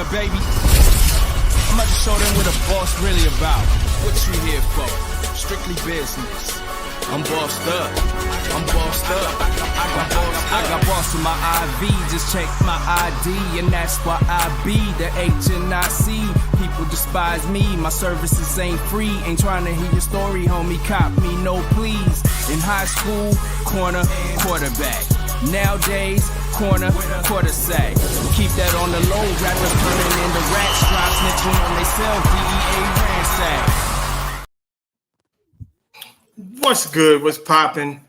What, baby? I'm about to show them what a boss really about. What you here for? Strictly business. I'm bossed up. I'm bossed up. I got boss in my IV. Just check my ID, and that's why I be the H and I C. People despise me. My services ain't free. Ain't trying to hear your story, homie. Cop me, no please. In high school, corner, quarterback. Nowadays, corner, quarter sack. Keep that on the low. Rappers turning into rats. Drop snitching on themselves. DEA ransack. What's good? What's popping?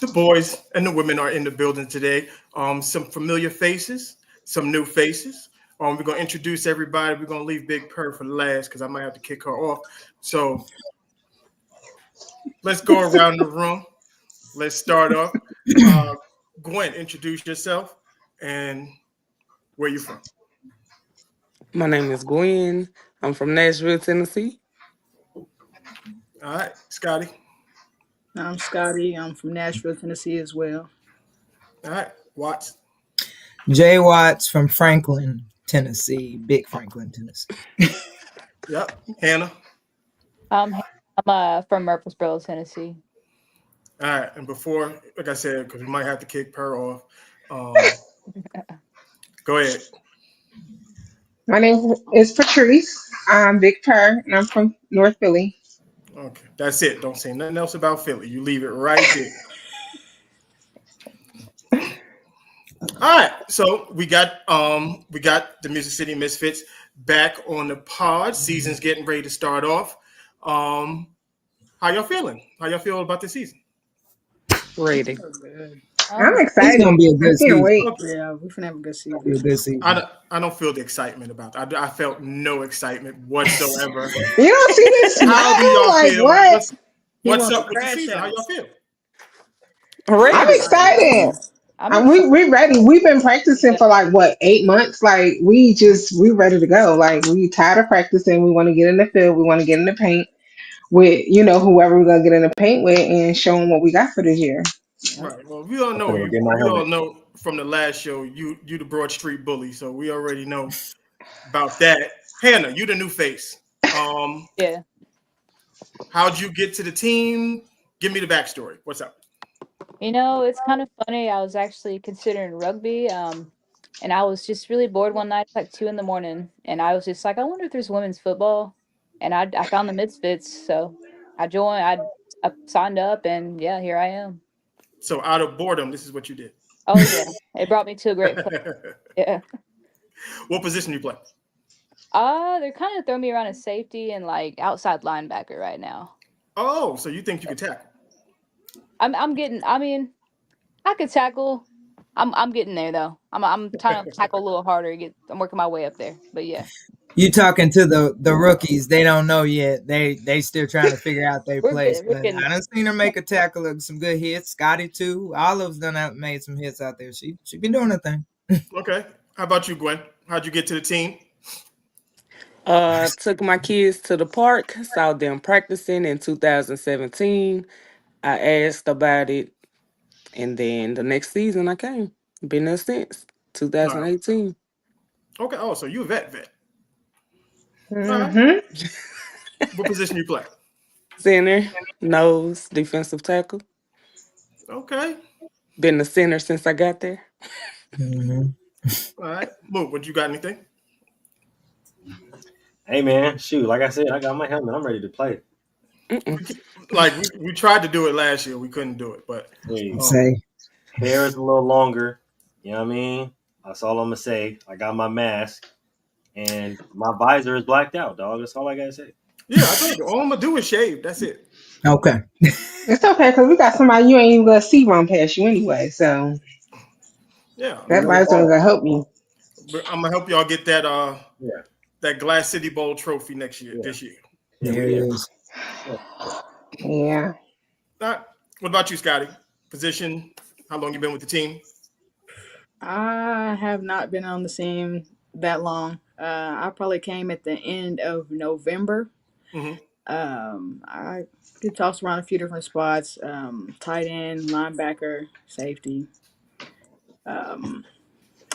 The boys and the women are in the building today. Some familiar faces, some new faces. We're gonna introduce everybody. We're gonna leave Big Purr for last because I might have to kick her off. So let's go around the room. Let's start off. Gwen, introduce yourself and where you from. My name is Gwen. I'm from Nashville, Tennessee. All right, Scotty. I'm Scotty. I'm from Nashville, Tennessee as well. All right, Watts. Jay Watts from Franklin, Tennessee. Big Franklin, Tennessee. Yep, Hannah. I'm from Murfreesboro, Tennessee. All right, and before, like I said, because we might have to kick Purr off, go ahead. My name is Patrice. I'm Big Purr, and I'm from North Philly. Okay, that's it. Don't say nothing else about Philly. You leave it right there. All right, so we got the Music City Misfits back on the pod. Season's getting ready to start off. How y'all feeling? How y'all feel about the season? Ready. I'm excited. It's gonna be a good season. Wait. Yeah, we're finna have a good season. Be a good season. I don't feel the excitement about it. I felt no excitement whatsoever. You don't see this How do y'all like feel? what? What's up with the season? How y'all feel? Ready. I'm excited. We ready. We've been practicing for like what 8 months. Like we ready to go. Like we tired of practicing. We want to get in the field. We want to get in the paint with whoever we're gonna get in the paint with and show them what we got for this year. Right. Well, we all know you. We all know from the last show you the Broad Street bully, so we already know about that. Hannah, you the new face. Yeah. How'd you get to the team? Give me the backstory. What's up? It's kind of funny. I was actually considering rugby, and I was just really bored one night, like 2 a.m, and I was just like, I wonder if there's women's football, and I found the Misfits, so I joined. I signed up, and yeah, here I am. So out of boredom, this is what you did. Oh yeah, it brought me to a great place. Yeah. What position you play? They're kind of throwing me around as safety and like outside linebacker right now. Oh, so you think you can tackle? I'm getting. I mean, I could tackle. I'm getting there though. I'm trying to tackle a little harder. I'm working my way up there. But yeah. You talking to the rookies? They don't know yet. They still trying to figure out their place. But I done seen her make a tackle of some good hits. Scotty too. Olive's made some hits out there. She been doing her thing. Okay. How about you, Gwen? How'd you get to the team? Took my kids to the park, saw them practicing in 2017. I asked about it, and then the next season I came. Been there since 2018. Okay. Oh, so you a vet. Mm-hmm. Right. What position you play? Center, nose, defensive tackle. Okay. Been the center since I got there. Mm-hmm. All right. Luke, what you got anything? Hey man, shoot! Like I said, I got my helmet. I'm ready to play. Like we tried to do it last year, we couldn't do it. But hair is a little longer. You know what I mean? That's all I'm gonna say. I got my mask, and my visor is blacked out, dog. That's all I gotta say. Yeah, I told you. All I'm gonna do is shave. That's it. Okay. It's okay because we got somebody you ain't even gonna see run past you anyway. So yeah, that visor gonna help you. I'm gonna help y'all get that that Glass City Bowl trophy next year. This year. There it is. Yeah. What about you, Scotty? Position? How long you been with the team? I have not been on the team that long. I probably came at the end of November. Mm-hmm. I did toss around a few different spots: tight end, linebacker, safety.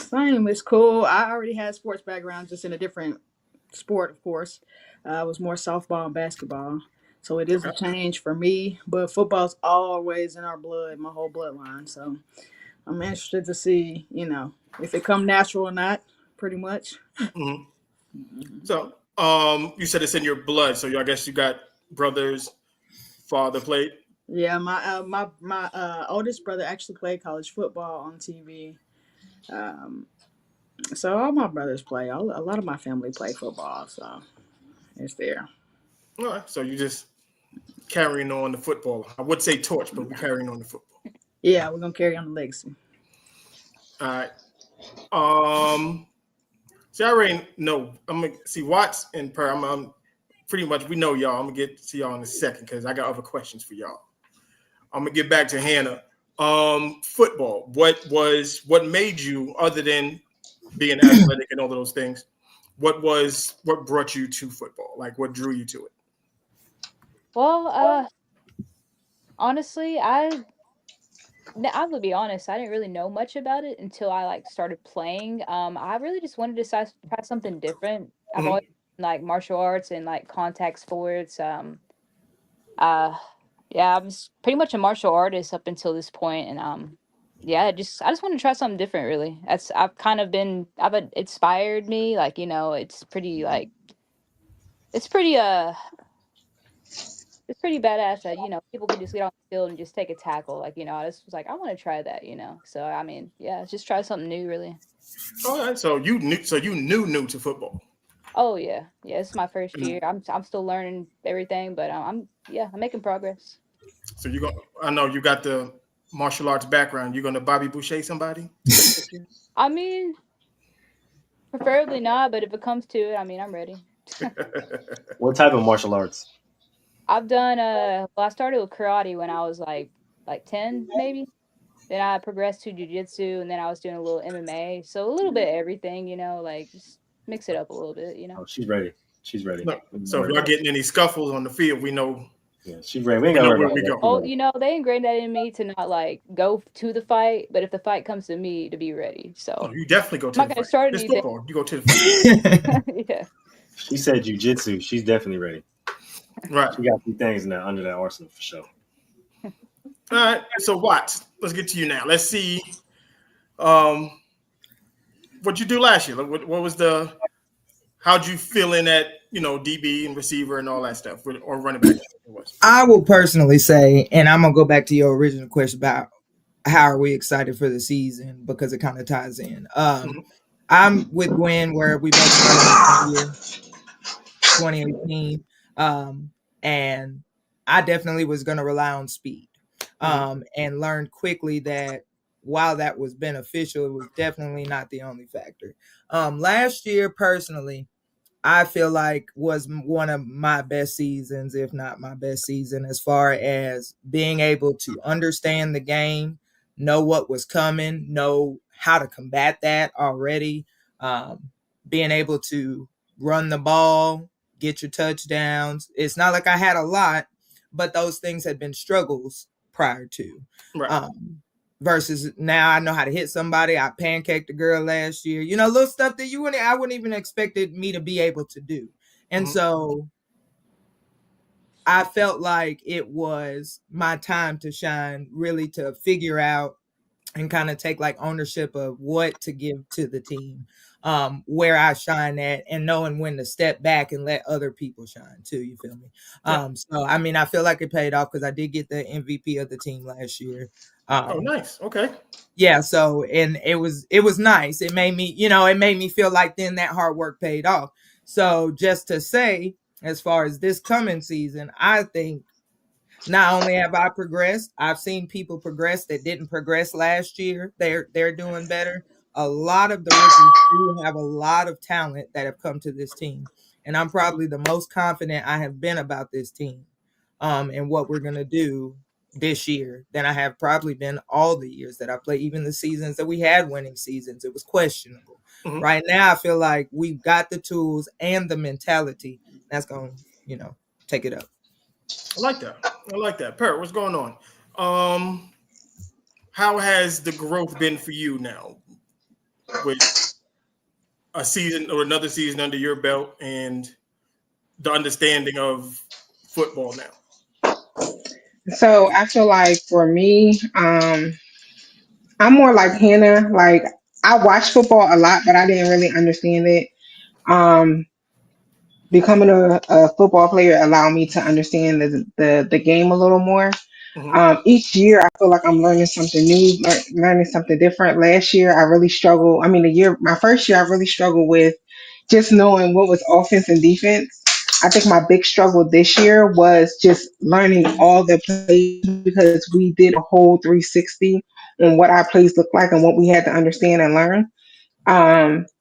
Same. It's cool. I already had sports background, just in a different sport, of course. I was more softball and basketball. So it is a Okay. change for me. But football's always in our blood, my whole bloodline. So I'm interested to see, if it come natural or not, pretty much. Hmm. So, you said it's in your blood. So, I guess you got brothers, father played. Yeah, my oldest brother actually played college football on TV. Um, so all my brothers play. A lot of my family play football, so it's there. All right. So, you just carrying on the football. I would say torch, but we're carrying on the football. Yeah, we're gonna carry on the legacy. All right. See, I already know. I'm gonna see Watts and Per. I'm pretty much we know y'all. I'm gonna get to y'all in a second because I got other questions for y'all. I'm gonna get back to Hannah. Football. What made you, other than being athletic and all of those things, what brought you to football? Like what drew you to it? Well, honestly, I would be honest, I didn't really know much about it until I like started playing. I really just wanted to try something different. I've Hmm. always like martial arts and like contact sports. Uh, yeah, I was pretty much a martial artist up until this point, and yeah, I just want to try something different. Really, I've inspired me. Like it's pretty it's pretty uh it's pretty badass that people can just get on the field and just take a tackle. Like I just was like I want to try that. So I mean, yeah, just try something new. Really. All right. So you knew. So you knew to football. Oh yeah, yeah. It's my first Mm. year. I'm still learning everything, but I'm making progress. So you go. I know you got the martial arts background. You gonna Bobby Boucher somebody? I mean, preferably not, but if it comes to it, I mean, I'm ready. What type of martial arts? I've done well, I started with karate when I was like 10 maybe. Then I progressed to jujitsu and then I was doing a little MMA. So a little bit of everything, like just mix it up a little bit. Oh, she's ready. She's ready. No. So if y'all getting any scuffles on the field, we know Yeah, she's ready. We ain't gotta worry where about we that. go. Oh, they ingrained that in me to not like go to the fight, but if the fight comes to me to be ready. No, So you definitely go I'm to not the gonna fight. start It's anything. football. You go to the fight. Yeah. She said jujitsu. She's definitely ready. Right. She got a few things now under that arsenal for sure. All right. So Watts, let's get to you now. Let's see um what you do last year. Like, what was how'd you feel in that, DB and receiver and all that stuff or running back? I will personally say, and I'm gonna go back to your original question about how are we excited for the season because it kind of ties in. Mhm. I'm with Gwen where we both started the same year, 2018, and I definitely was gonna rely on speed, Mhm. and learned quickly that while that was beneficial, it was definitely not the only factor. Last year, personally, I feel like was one of my best seasons, if not my best season, as far as being able to understand the game, know what was coming, know how to combat that already, um, being able to run the ball, get your touchdowns. It's not like I had a lot, but those things had been struggles prior to. Right. Versus now I know how to hit somebody. I pancaked a girl last year. Little stuff that I wouldn't even expected me to be able to do. And Mhm. so I felt like it was my time to shine, really to figure out and kind of take like ownership of what to give to the team, where I shine at, and knowing when to step back and let other people shine too. You feel me? Yeah. So I mean, I feel like it paid off because I did get the MVP of the team last year. Oh, nice. Okay. Yeah, so and it was nice. It made me feel like then that hard work paid off. So just to say, as far as this coming season, I think not only have I progressed, I've seen people progress that didn't progress last year. They're doing better. A lot of the rookies do have a lot of talent that have come to this team. And I'm probably the most confident I have been about this team, and what we're gonna do this year than I have probably been all the years that I played, even the seasons that we had winning seasons. It was questionable. Mhm. Right now I feel like we've got the tools and the mentality that's gonna, take it up. I like that. I like that. Per, what's going on? How has the growth been for you now? with a season or another season under your belt and the understanding of football now? So I feel like for me, I'm more like Hannah. Like I watched football a lot, but I didn't really understand it. Um, Becoming a football player allowed me to understand the game a little more. Hmm. Each year, I feel like I'm learning something new, learning something different. Last year, I really struggled. I mean, my first year, I really struggled with just knowing what was offense and defense. I think my big struggle this year was just learning all the plays because we did a whole 360 on what our plays look like and what we had to understand and learn.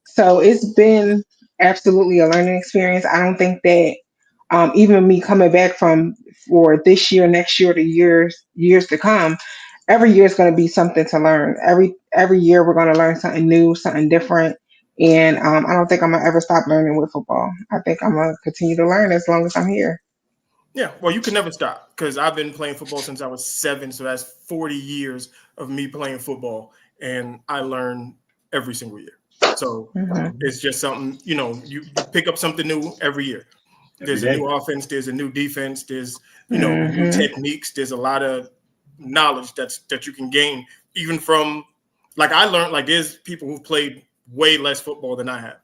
So it's been absolutely a learning experience. I don't think that even me coming back from for this year, next year, the years to come, every year is going to be something to learn. Every year we're going to learn something new, something different. And I don't think I'm gonna ever stop learning with football. I think I'm gonna continue to learn as long as I'm here. Yeah, well, you can never stop because I've been playing football since I was 7, so that's 40 years of me playing football, and I learn every single year. So Hmm. it's just something, you pick up something new every year. every There's a day. new offense, there's a new defense, there's new Hmm. techniques, there's a lot of knowledge that you can gain even from, like, I learned, like, there's people who've played way less football than I have,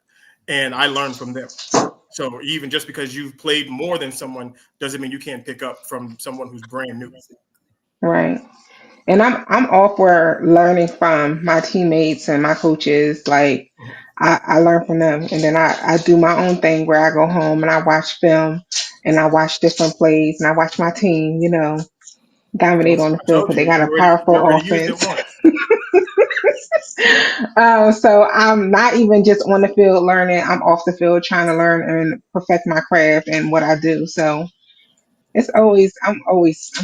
and I learned from them. So even just because you've played more than someone doesn't mean you can't pick up from someone who's brand new. Right. And I'm all for learning from my teammates and my coaches. Like I learn from them, and then I do my own thing where I go home and I watch film and I watch different plays and I watch my team, dominate on the I field told because you, they got you a already you powerful already used it offense. once. So I'm not even just on the field learning. I'm off the field trying to learn and perfect my craft and what I do. So I'm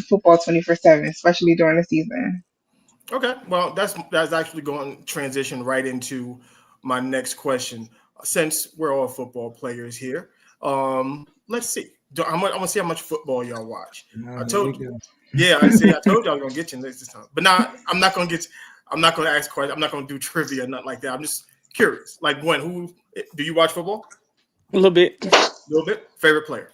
football 24/7, especially during the season. Okay, well, that's actually going to transition right into my next question. Since we're all football players here, let's see. I'm gonna see how much football y'all watch. Oh, I here we told go. Yeah, I see. I told you I was gonna get you this time, but now I'm not gonna get. I'm not gonna ask questions. I'm not gonna do trivia, nothing like that. I'm just curious. Like, who do you watch football? A little bit. A little bit. Favorite player?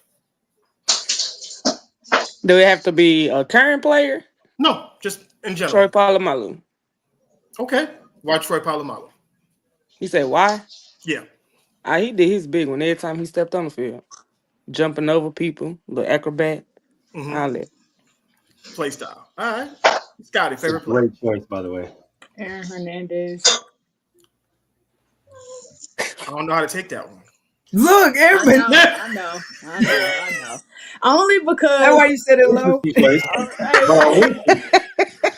Do it have to be a current player? No, just in general. Troy Polamalu. Okay, watch Troy Polamalu. He said, why? Yeah. He did his big one every time he stepped on the field. Jumping over people, the acrobat, Mm-hmm. all that. Play style. All right. Scotty, It's a favorite player. great choice, by the way. Aaron Hernandez. I don't know how to take that one. Look, I Edmund. know, That's I know, I know, I know. Only because, why you said it low. Interesting choice, hey, but I'm with you.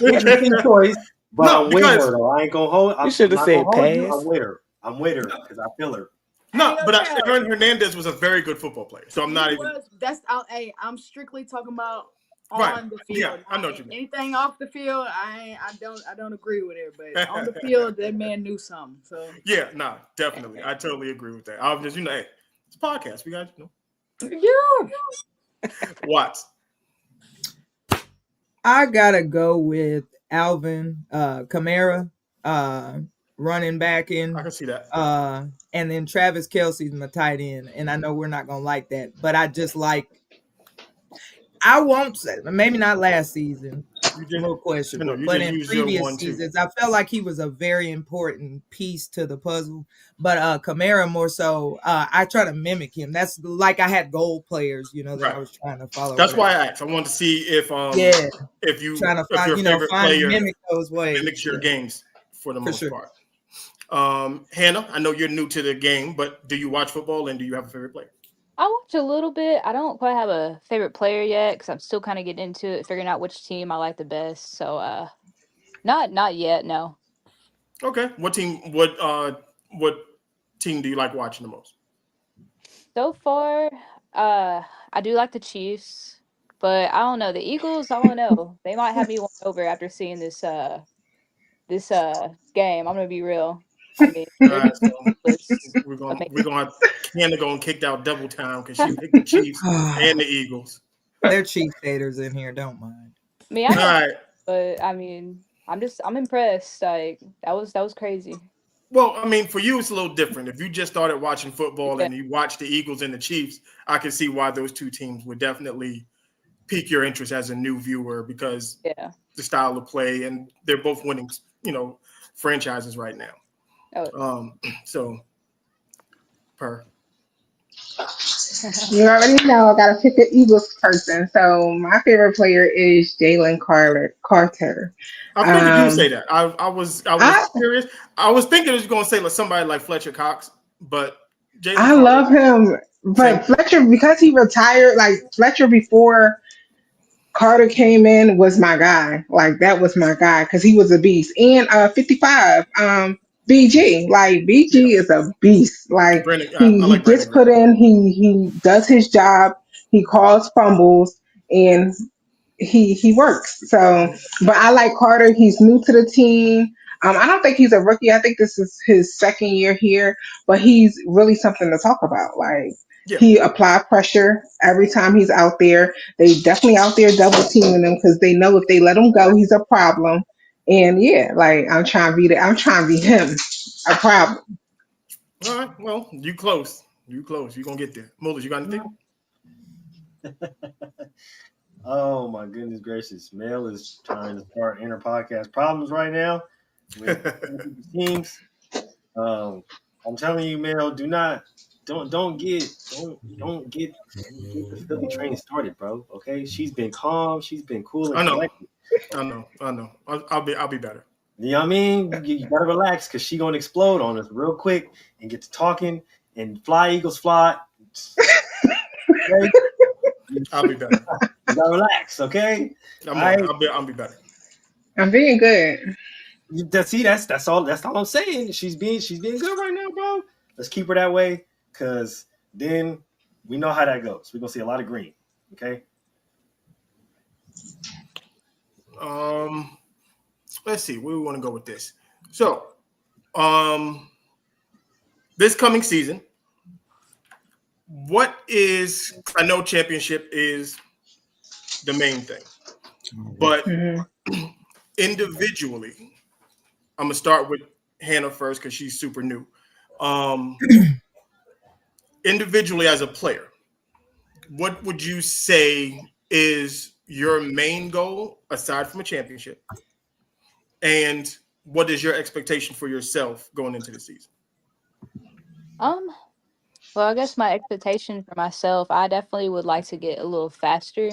Interesting choice, but No, I'm with because her though. I ain't gonna hold. You I'm should have not gonna said hold you. I'm pass. with her. I'm with her because I feel her. I ain't no, gonna but count. Aaron Hernandez was a very good football player, so I'm not He even was. That's out. Hey, I'm strictly talking about right. on the Yeah, field. I Now, know what you mean. anything off the field, I don't agree with it. But on the field, that man knew something. So Yeah, nah, definitely. I totally agree with that. I'm just, hey, it's a podcast. We got, yeah, Watts. I gotta go with Alvin Kamara, uh, running back I in, can see that. and then Travis Kelsey's my tight end. And I know we're not gonna like that, but I just like. I won't say maybe not last season, You a just, little questionable, you but just in use your previous 1-2. seasons, I felt like he was a very important piece to the puzzle. But Kamara more so, I try to mimic him. That's like I had goal players, that Right. I was trying to follow. That's Whatever. why I asked. I wanted to see Yeah, trying to if find, your favorite find and player mimic those ways. mimics your Yeah, games for the for most sure. part. Hannah, I know you're new to the game, but do you watch football and do you have a favorite player? I watch a little bit. I don't quite have a favorite player yet because I'm still kind of getting into it, figuring out which team I like the best. So, not yet. No. Okay. What team do you like watching the most? So far, I do like the Chiefs, but I don't know the Eagles. I don't know. They might have me won over after seeing this game. I'm gonna be real. I mean, All they're right, just so ridiculous. we're gonna have Hannah going kicked out double time because she picked the Chiefs and the Eagles. They're cheap haters in here. Don't mind. I mean, I All know, right. but I mean, I'm impressed. Like that was crazy. Well, I mean, for you, it's a little different. If you just started watching football Yeah, and you watch the Eagles and the Chiefs, I can see why those two teams would definitely pique your interest as a new viewer because yeah. the style of play and they're both winning, franchises right now. Oh, So per You already know I gotta pick an Eagles person. So my favorite player is Jalen Carter. I figured you would say Um, that. I was I curious. I was thinking it was going to say like somebody like Fletcher Cox, but Jalen I Carter, love him, same but here. Fletcher because he retired. Like Fletcher before Carter came in was my guy. Like that was my guy because he was a beast. And 55, BG. Like Yeah, BG is a beast. Like Brandon. I he like Brandon gets Graham. put in. He does his job. He calls fumbles and he works. So, Mhm. but I like Carter. He's new to the team. I don't think he's a rookie. I think this is his second year here, but he's really something to talk about. Like Yeah. he apply pressure every time he's out there. They definitely out there double teaming him because they know if they let him go, he's a problem. And yeah, like I'm trying to be him, a problem. All right. Well, you close. You close. You gonna get there. Mullers, you got anything? Oh my goodness gracious! Mel is trying to start inner podcast problems right now with teams. Um, I'm telling you, Mel, do not, don't get the Philly train started, bro. Okay, she's been calm, she's been cool and I know. collected. I know. I'll be better. You know what I mean? You gotta relax because she gonna explode on us real quick and get to talking and fly Eagles fly. Okay, you, I'll be better. you gotta relax. Okay, I'm all on it. right. I'll be better. I'm being good. That's all I'm saying. She's being good right now, bro. Let's keep her that way, cause then we know how that goes. We're gonna see a lot of green. Okay. Um, let's see where we want to go with this. So, um, this coming season, what is I know championship is the main thing, but Mhm. individually, I'm gonna start with Hannah first because she's super new. Um, individually as a player, what would you say is your main goal aside from a championship? And what is your expectation for yourself going into the season? um. Well, I guess my expectation for myself, I definitely would like to get a little faster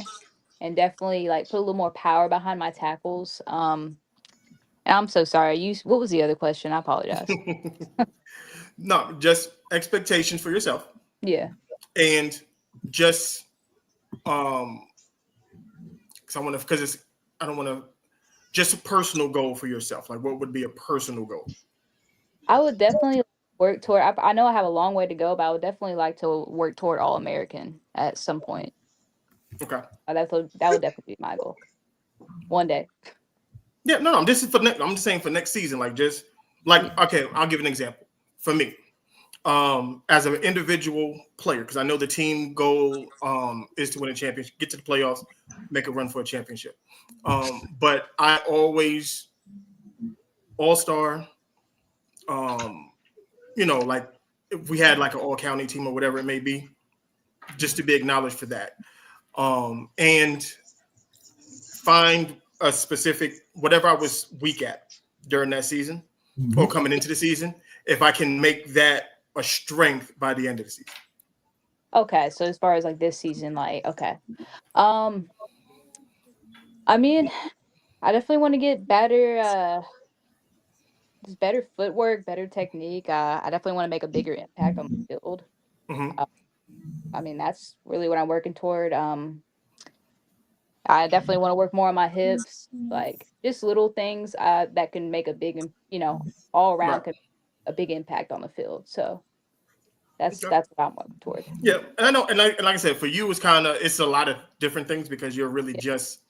and definitely like put a little more power behind my tackles. And I'm so sorry. What was the other question? I apologize. No, just expectations for yourself Yeah. and just because I want to because it's I don't want to just a personal goal for yourself. Like what would be a personal goal? I would definitely work toward. I know I have a long way to go, but I would definitely like to work toward All American at some point. Okay. That would definitely be my goal one day. Yeah, no. This is for next. I'm just saying for next season. Like just Yeah. like okay, I'll give an example. For me, as an individual player, because I know the team goal is to win a championship, get to the playoffs, make a run for a championship. But I always all star. Um, like if we had like an all county team or whatever it may be, just to be acknowledged for that. And find a specific whatever I was weak at during that season or coming into the season. If I can make that a strength by the end of the season. Okay, so as far as like this season, like okay, um, I mean, I definitely want to get better. Just better footwork, better technique. I definitely want to make a bigger impact on the field. Mm-hmm. Uh, I mean, that's really what I'm working toward. I definitely want to work more on my hips, like just little things that can make a all Right. around a big impact on the field. So that's Okay. that's what I'm working toward. Yeah, and I know, and like I said, for you, it's a lot of different things because you're really Yeah, just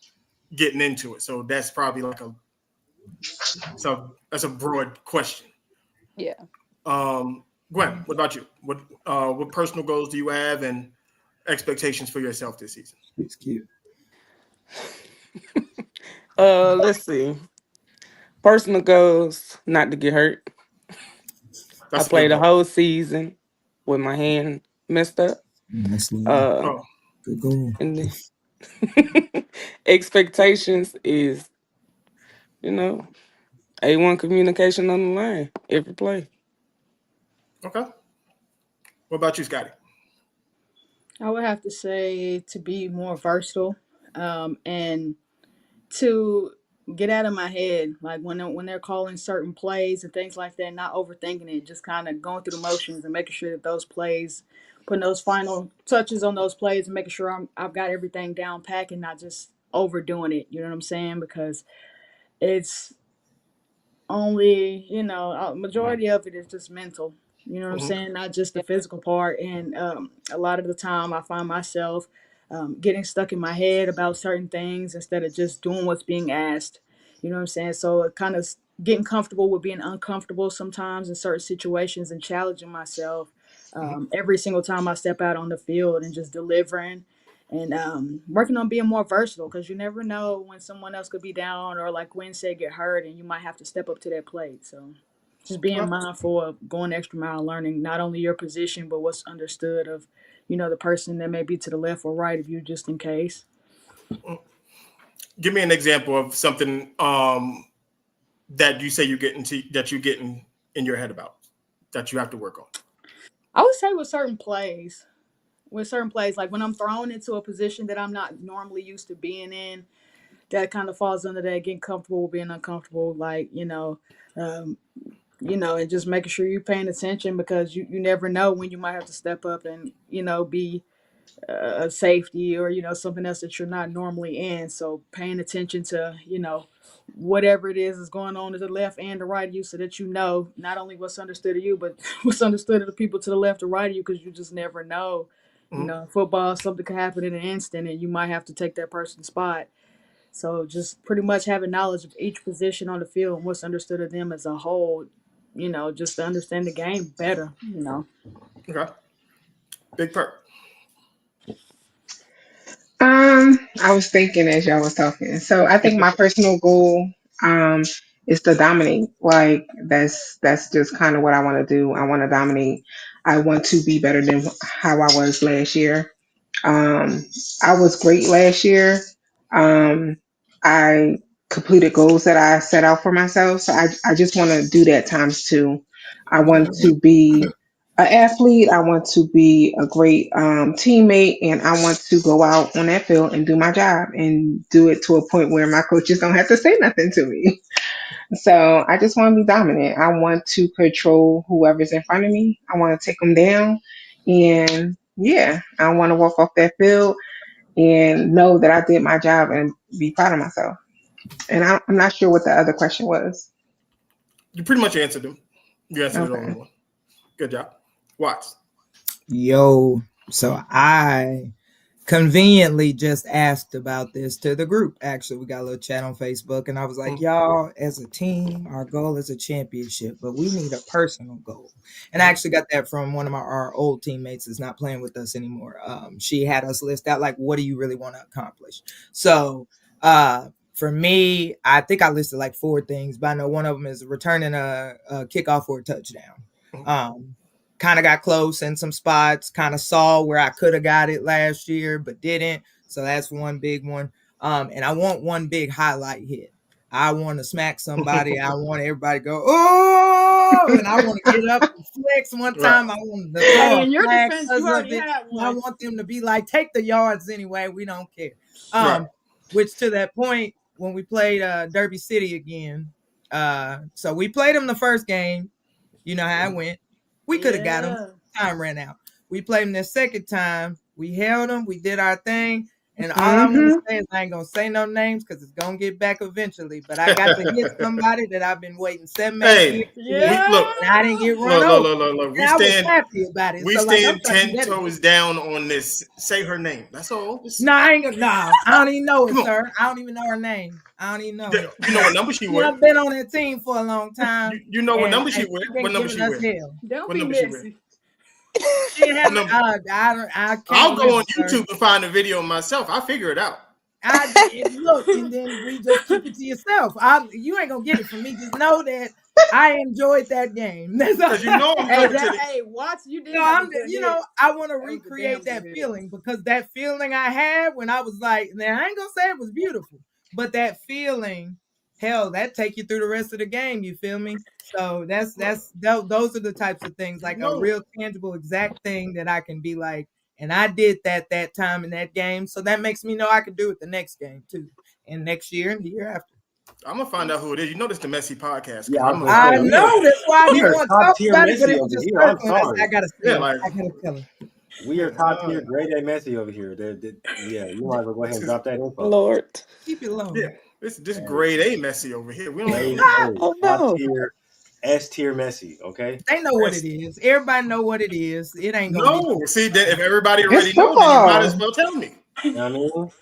getting into it. So that's probably like that's a broad question. yeah. Gwen, what about you? What personal goals do you have and expectations for yourself this season? It's cute. Let's see. Personal goals, not to get hurt. I That's a good played a goal. whole season with my hand messed up. That's love. Uh, Oh, Good goal. and the expectations is, you know, A1 communication on the line every play. okay. What about you, Scotty? I would have to say to be more versatile, and to get out of my head, like when they're calling certain plays and things like that, not overthinking it, just kind of going through the motions and making sure that those plays, putting those final touches on those plays, and making sure I've got everything down pack and not just overdoing it. You know what I'm saying? Because it's only, a majority of it is just mental. You know what I'm Mm-hmm. saying? Not just the Yeah. physical part. And a lot of the time I find myself getting stuck in my head about certain things instead of just doing what's being asked. You know what I'm saying? So it kind of getting comfortable with being uncomfortable sometimes in certain situations and challenging myself Mm-hmm. every single time I step out on the field and just delivering and working on being more versatile, because you never know when someone else could be down, or like Gwen said, get hurt, and you might have to step up to that plate. So just being Okay. mindful of going the extra mile, learning not only your position but what's understood of, the person that may be to the left or right of you, just in case. Give me an example of something that you say you're getting in your head about that you have to work on. I would say with certain plays, like when I'm thrown into a position that I'm not normally used to being in, that kind of falls under that getting comfortable with being uncomfortable. Like, um, and just making sure you're paying attention, because you never know when you might have to step up and, be a safety, or, something else that you're not normally in. So paying attention to, whatever it is going on to the left and the right of you, so that not only what's understood of you, but what's understood of the people to the left or right of you, because you just never know. Mm-hmm. Football, something could happen in an instant and you might have to take that person's spot. So just pretty much having knowledge of each position on the field and what's understood of them as a whole, just to understand the game better. Okay. Big perk. I was thinking as y'all was talking. So I think my personal goal um is to dominate. Like that's just kind of what I want to do. I want to dominate. I want to be better than how I was last year. Um, I was great last year. I completed goals that I set out for myself. So I just want to do that times two. I want to be an athlete. I want to be a great teammate, and I want to go out on that field and do my job and do it to a point where my coaches don't have to say nothing to me. So I just want to be dominant. I want to control whoever's in front of me. I want to take them down, and yeah, I want to walk off that field and know that I did my job and be proud of myself. And I'm not sure what the other question was. You pretty much answered them. You answered it all in Okay. one. Good job. Watts. Yo, so I conveniently just asked about this to the group. Actually, we got a little chat on Facebook, and I was like, Mm-hmm. y'all, as a team, our goal is a championship, but we need a personal goal. And I Mm-hmm. actually got that from one of our old teammates that's not playing with us anymore. She had us list out, like, what do you really want to accomplish? So for me, I think I listed like 4 things, but I know one of them is returning a kickoff for a touchdown. Kind of got close in some spots, kind of saw where I could have got it last year, but didn't. So that's one big one. And I want one big highlight hit. I want to smack somebody. I want everybody to go, oh, and I want to get up and flex one Right. time. I want to throw Hey, a in your flag defense, you because of already it. had And I one. want them to be like, take the yards anyway. We don't care. Right. Which to that point, when we played Derby City again, so we played them the first game. You know how it went. We could have got them. Yeah. Time ran out. We played them the second time. We held them. We did our thing. And all I want to Mm-hmm. say is I ain't going to say no names because it's going to get back eventually. But I got to hit somebody that I've been waiting 7-8 Hey, years to hit. we look, And I didn't get run look, look, over. look, look, look. And I was happy about it. We So, like, I'm stand trying to do 10 that toes again. down on this. Say her name. That's all. No, I ain't gonna. No, I don't even know it, Come on. sir. I don't even know her name. I don't even know it. You know what number she You know, wear? I've been on that team for a long time, You know what and number she wear? she's been What number giving she us wear? hell. Don't What be number she wear? messy. She What haven't. number? I can't I'll go remember, on sir. YouTube and find a video myself. I'll figure it out. I look, and then we just keep it to yourself. You ain't gonna get it from me. Just know that I enjoyed that game. That's all. Because you know I'm coming to the. Hey, Watts, you did No, have a good hit. I want to That was a recreate damn that good hit. feeling because that feeling I had when I was like, now I ain't gonna say it was beautiful, but that feeling, hell, that take you through the rest of the game. You feel me? So those are the types of things, like a No, real tangible, exact thing that I can be like, and I did that time in that game. So that makes me know I can do it the next game too, and next year and the year after. I'm gonna find out who it is. You know this the messy podcast Yeah, because I I'm was gonna gonna I say find out who know it that's why I we didn't are want to top talk tier about it, but messy it was over just here. I'm circling. sorry. I gotta is. Yeah, say it. like I gotta tell him. We are top tier grade A messy over here. Yeah, you might as well go ahead and drop that info. Lord. Keep it low. yeah. This Hey, grade A messy over here. We don't. grade A, Oh top no. tier, S tier messy. Okay. They know what it is. Everybody know what it is. It ain't gonna be. No, see that if everybody It's already know, then you might as football. well tell me. You know what I mean?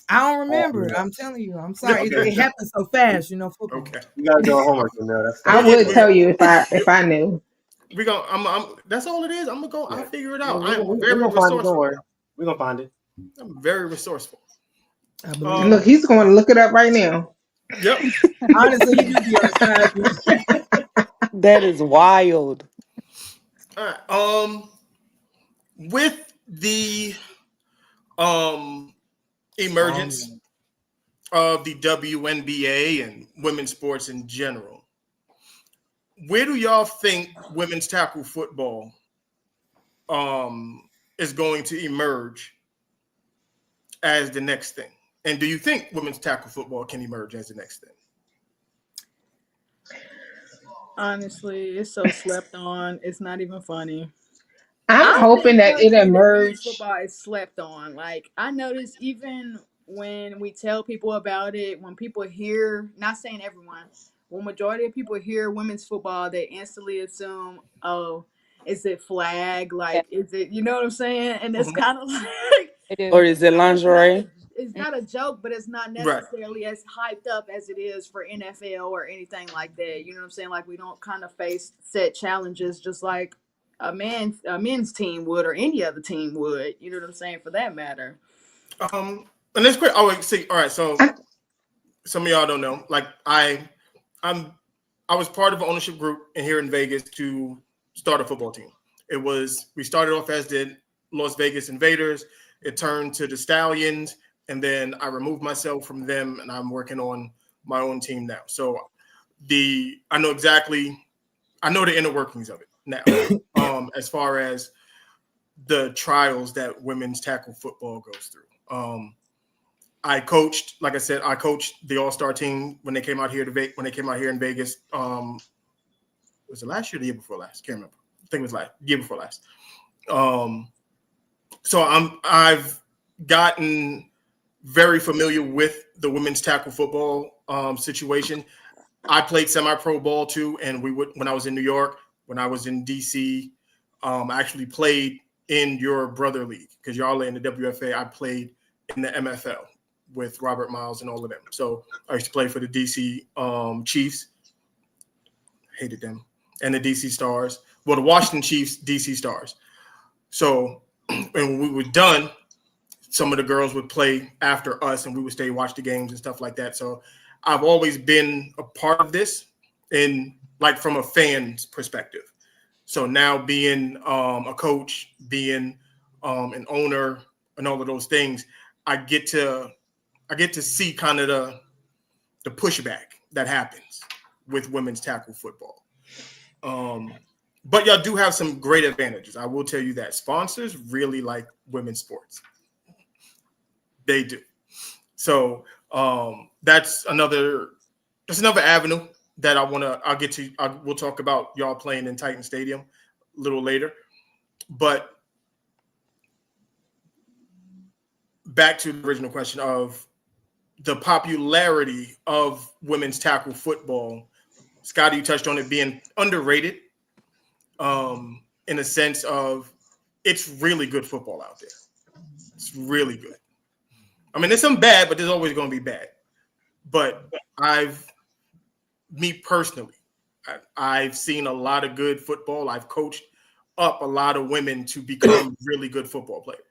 I don't remember. Yeah. I'm telling you. I'm sorry. Okay, It happened so fast, football. okay. You gotta do our homework, That's I We, that's would we, tell you if I knew. we gonna. That's all it is. I'm gonna go. I'll yeah. figure it We're, out. we're, I'm we're very gonna find it. Don't resourceful. worry. We're gonna find it. I'm very resourceful. I believe Look, Um. that. he's going to look it up right now. Yep. Honestly, he do be on time. That is wild. All right. With the um emergence of the WNBA and women's sports in general, where do y'all think women's tackle football is going to emerge as the next thing? And do you think women's tackle football can emerge as the next thing? Honestly, it's so slept on. It's not even funny. I'm I hoping think that it honestly that women's emerge. football is slept on. Like I notice even when we tell people about it, when people hear, not saying everyone, when majority of people hear women's football, they instantly assume, oh, is it flag? Yeah, Like, is it? You know what I'm saying? And it's Mhm. kind of like I Or do. is it lingerie? it's not a joke, but it's not Right. necessarily as hyped up as it is for NFL or anything like that. You know what I'm saying? Like we don't kind of face set challenges just like a men's team would or any other team would. You know what I'm saying? For that matter. And that's quick. Oh, wait, see, all right. So I, some of y'all don't know. Like I'm I was part of an ownership group in here in Vegas to start a football team. We started off as the Las Vegas Invaders. It turned to the Stallions, and then I removed myself from them, and I'm working on my own team now. So I know the inner workings of it now. As far as the trials that women's tackle football goes through. I coached, like I said, I coached the All-Star team when they came out here in Vegas. Was it last year or the year before last? Can't remember. I think it was year before last. So I've gotten very familiar with the women's tackle football situation. I played semi-pro ball too, and when I was in New York, when I was in DC, I actually played in your brother league because y'all are in the WFA. I played in the MFL with Robert Miles and all of them. So I used to play for the DC Chiefs. Hated them. And the DC Stars. Well, the Washington Chiefs, DC Stars. So when we were done, some of the girls would play after us and we would stay watch the games and stuff like that. So I've always been a part of this from a fan's perspective. So now being a coach, being an owner and all of those things, I get to see kind of the pushback that happens with women's tackle football. But y'all do have some great advantages. I will tell you that sponsors really like women's sports. They do. So that's another avenue that we'll talk about y'all playing in Titan Stadium a little later. But back to the original question of the popularity of women's tackle football. Scotty, you touched on it being underrated in a sense of it's really good football out there. It's really good. I mean, there's some bad, but there's always going to be bad. But me personally, I've seen a lot of good football. I've coached up a lot of women to become really good football players.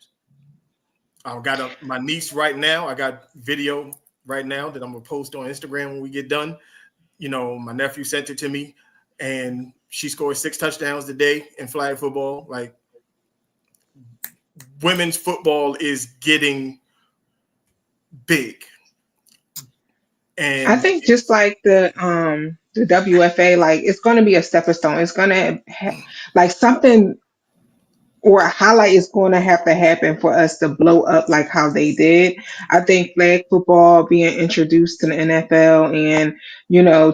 I've got my niece right now. I got video right now that I'm going to post on Instagram when we get done. My nephew sent it to me. and she scored 6 touchdowns today in flag football. Like, women's football is getting big. I And think just like the WFA, like it's going to be a stepping stone. It's going to like something or a highlight is going to have to happen for us to blow up like how they did. I think flag football being introduced to the NFL and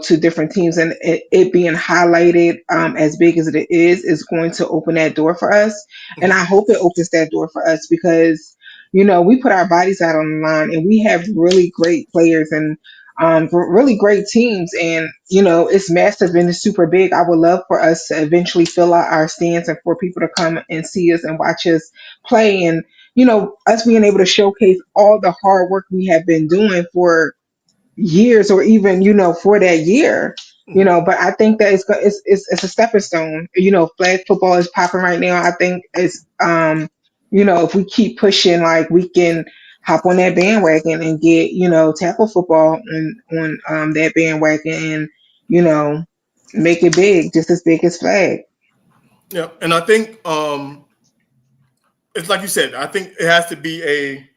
to different teams and it being highlighted as big as it is going to open that door for us. And I hope it opens that door for us because we put our bodies out on the line and we have really great players and really great teams and it's massive and it's super big. I would love for us to eventually fill out our stands and for people to come and see us and watch us play and us being able to showcase all the hard work we have been doing for years or even for that year. But I think that it's a stepping stone. Flag football is popping right now. I think it's if we keep pushing, like we can hop on that bandwagon and get tackle football on that bandwagon and make it big, just as big as flag. yeah, and I think it's like you said. I think it has to be a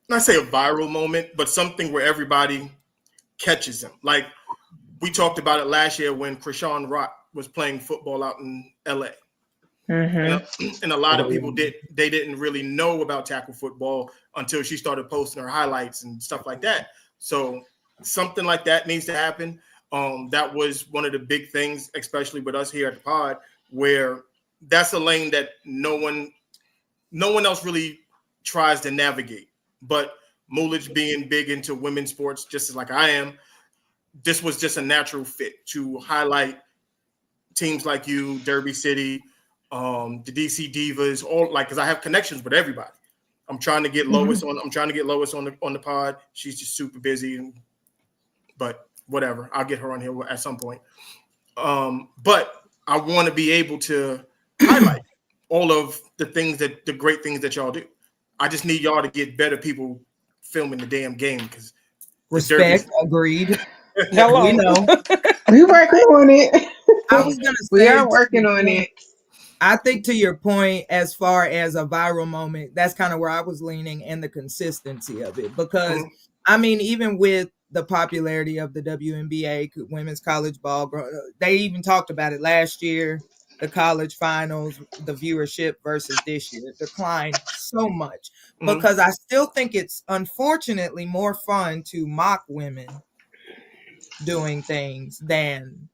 not say a viral moment, but something where everybody catches him. Like we talked about it last year when Krishan Rock was playing football out in LA. And Hmm. and a lot of people didn't really know about tackle football until she started posting her highlights and stuff like that. So something like that needs to happen. That was one of the big things, especially with us here at the pod, where that's a lane that no one else really tries to navigate. But Mulich being big into women's sports, just as like I am, this was just a natural fit to highlight teams like you, Derby City, the DC Divas, all like because I have connections with everybody. I'm trying to get Lois on. I'm trying to get Lois on the pod. She's just super busy, but whatever. I'll get her on here at some point. But I want to be able to highlight all of the great things that y'all do. I just need y'all to get better people filming the damn game because Respect, agreed. Hello. We know. We working on it. I was gonna We say are to working your on point, it. I think to your point, as far as a viral moment, that's kind of where I was leaning and the consistency of it. Because, I mean, even with the popularity of the WNBA, women's college ball, they even talked about it last year, the college finals, the viewership versus this year declined so much. Because I still think it's unfortunately more fun to mock women doing things than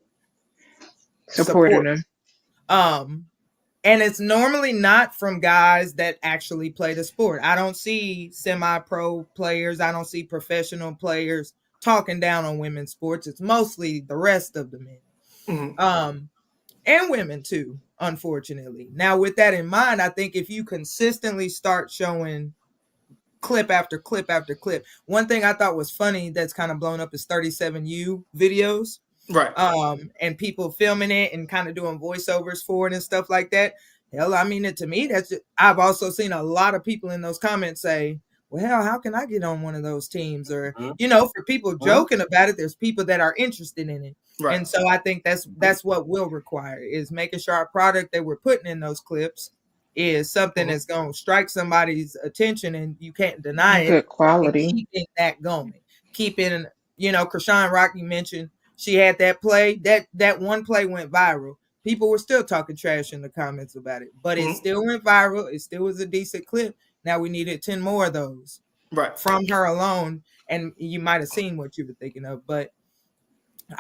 Supporting support. them. And it's normally not from guys that actually play the sport. I don't see semi-pro players. I don't see professional players talking down on women's sports. It's mostly the rest of the men. And women too, unfortunately. Now, with that in mind, I think if you consistently start showing clip after clip after clip, one thing I thought was funny that's kind of blown up is 37U videos. Right. And people filming it and kind of doing voiceovers for it and stuff like that. Hell, I mean, to me, I've also seen a lot of people in those comments say, well, hell, how can I get on one of those teams? Or, for people joking about it, there's people that are interested in it. Right. And so I think that's what we'll require is making sure our product that we're putting in those clips is something that's going to strike somebody's attention and you can't deny it. Good quality. And keeping that going. Keeping, Krishan Rock, you mentioned, she had that play. That one play went viral. People were still talking trash in the comments about it, but it still went viral. It still was a decent clip. Now we needed 10 more of those from her alone. And you might have seen what you were thinking of, but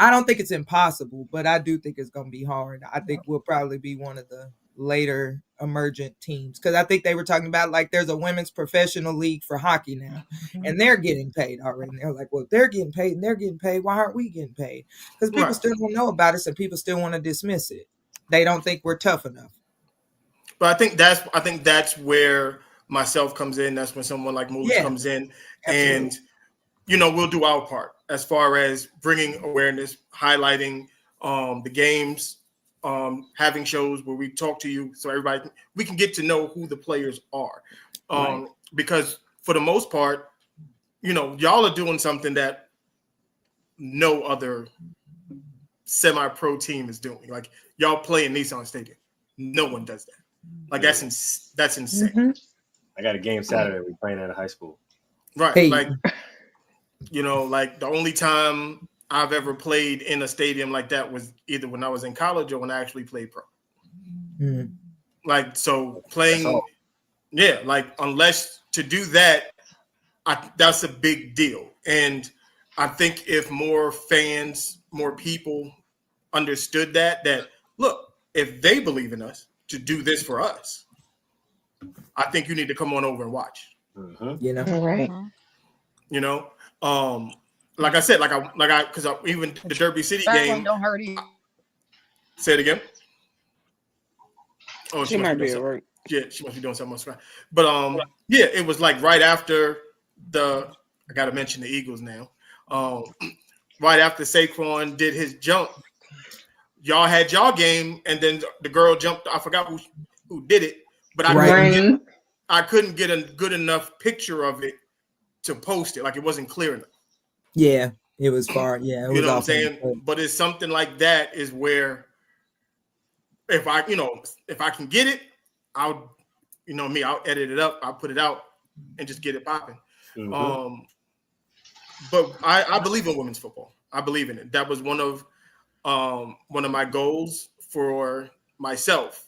I don't think it's impossible, but I do think it's going to be hard. I think we'll probably be one of the later emergent teams because I think they were talking about like there's a women's professional league for hockey now and they're getting paid already. And they're like, well, they're getting paid and they're getting paid. Why aren't we getting paid? Because people still don't know about us and people still want to dismiss it. They don't think we're tough enough. But I think that's where myself comes in. That's when someone like Mulich comes in. Absolutely. And we'll do our part as far as bringing awareness, highlighting the games, having shows where we talk to you so we can get to know who the players are. Because for the most part, y'all are doing something that no other semi-pro team is doing. Like y'all play in Nissan Stadium. No one does that. Like that's insane. Mm-hmm. I got a game Saturday. We playing at a high school. Right. Hey. Like, like the only time I've ever played in a stadium like that was either when I was in college or when I actually played pro. Mm. Like, so playing, like unless to do that, that's a big deal. And I think if more fans, more people understood that look, if they believe in us to do this for us, I think you need to come on over and watch. Mm-hmm. All right. Like I said, because even the Derby City game. Don't hurt you. Say it again. Oh, She might be at something. work. Yeah, she must be doing something else. But yeah, it was like right after I got to mention the Eagles now. Right after Saquon did his jump, y'all had y'all game, and then the girl jumped. I forgot who did it, but I couldn't get a good enough picture of it to post it. Like it wasn't clear enough. Yeah, it was far. Yeah, it was. You know what I'm saying? But it's something like that is where if I can get it, I'll edit it up, I'll put it out and just get it popping. Mm-hmm. But I believe in women's football. I believe in it. That was one of my goals for myself.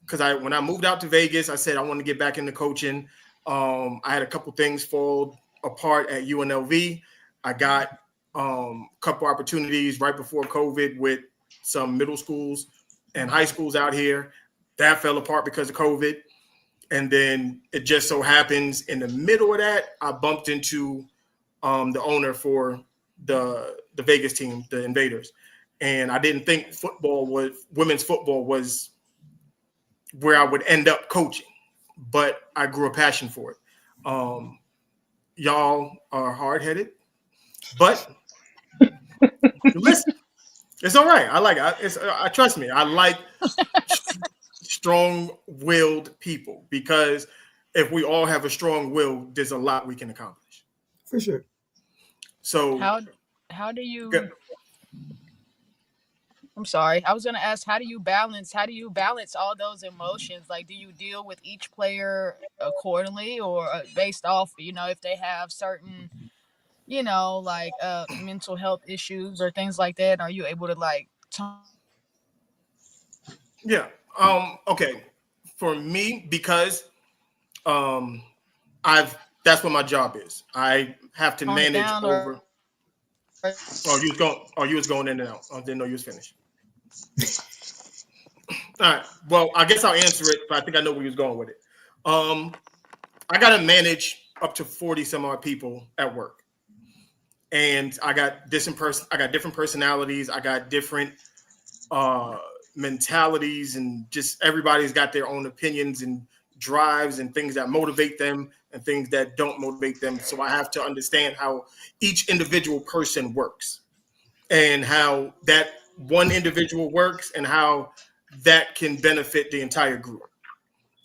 Because when I moved out to Vegas, I said I want to get back into coaching. I had a couple things fall apart at UNLV. I got a couple opportunities right before COVID with some middle schools and high schools out here. That fell apart because of COVID. And then it just so happens in the middle of that, I bumped into the owner for the Vegas team, the Invaders. And I didn't think women's football was where I would end up coaching, but I grew a passion for it. Y'all are hard-headed, but listen, it's all right. I like it. Trust me. I like strong-willed people because if we all have a strong will, there's a lot we can accomplish. For sure. So how do you? I'm sorry. I was going to ask, how do you balance all those emotions? Like, do you deal with each player accordingly or based off, if they have certain, like mental health issues or things like that? Are you able to yeah. Okay. For me, because that's what my job is. I have to manage over. You was going in and out. I didn't know you was finished. All right. Well, I guess I'll answer it, but I think I know where you was going with it. I got to manage up to 40 some odd people at work, and I got different personalities. I got different mentalities, and just everybody's got their own opinions and drives and things that motivate them and things that don't motivate them. So I have to understand how each individual person works and how that one individual works and how that can benefit the entire group.